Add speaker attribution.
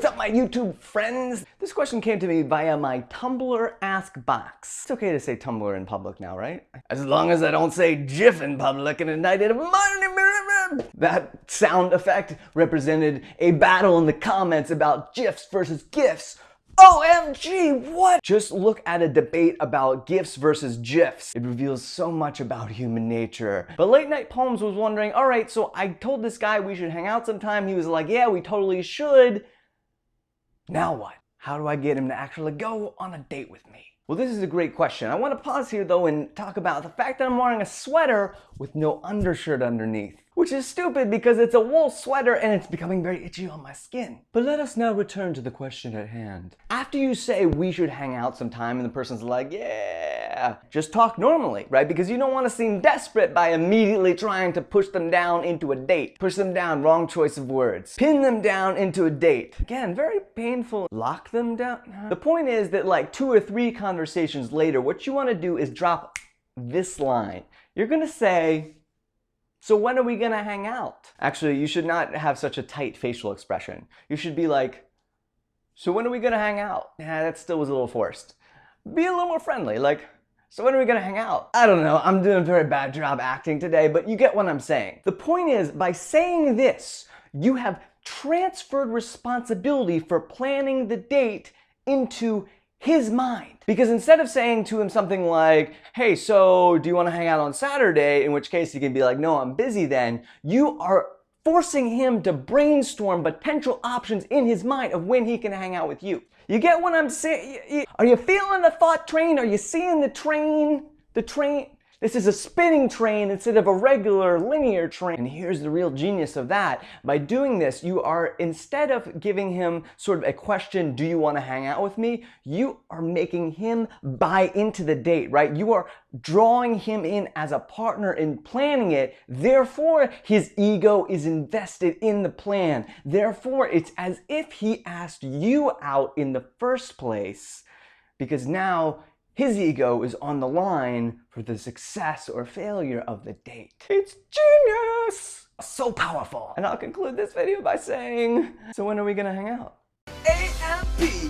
Speaker 1: What's up, my YouTube friends? This question came to me via my Tumblr Ask Box. It's okay to say Tumblr in public now, right? As long as I don't say GIF in public and indicted. That sound effect represented a battle in the comments about GIFs versus GIFs. OMG, what? Just look at a debate about GIFs versus GIFs. It reveals so much about human nature. But Late Night Poems was wondering, all right, so I told this guy we should hang out sometime. He was like, yeah, we totally should. Now what? How do I get him to actually go on a date with me? Well, this is a great question. I want to pause here though and talk about the fact that I'm wearing a sweater with no undershirt underneath, which is stupid because it's a wool sweater and it's becoming very itchy on my skin. But let us now return to the question at hand. After you say we should hang out sometime and the person's like, yeah, just talk normally, right? Because you don't want to seem desperate by immediately trying to push them down into a date. Push them down, wrong choice of words. Pin them down into a date. Again, very painful. Lock them down. The point is that like 2 or 3 conversations later, what you want to do is drop this line. You're going to say, so when are we gonna hang out? Actually, you should not have such a tight facial expression. You should be like, so when are we gonna hang out? Yeah, that still was a little forced. Be a little more friendly, like, so when are we gonna hang out? I don't know, I'm doing a very bad job acting today, but you get what I'm saying. The point is, by saying this, you have transferred responsibility for planning the date into his mind. Because instead of saying to him something like, hey, so do you want to hang out on Saturday? In which case he can be like, no, I'm busy then. You are forcing him to brainstorm potential options in his mind of when he can hang out with you. You get what I'm saying? Are you feeling the thought train? Are you seeing the train? The train? This is a spinning train instead of a regular linear train. And here's the real genius of that. By doing this, you are, instead of giving him sort of a question, do you want to hang out with me? You are making him buy into the date, right? You are drawing him in as a partner in planning it. Therefore, his ego is invested in the plan. Therefore, it's as if he asked you out in the first place, because now his ego is on the line for the success or failure of the date. It's genius! So powerful. And I'll conclude this video by saying, so when are we gonna hang out? AMPUTEE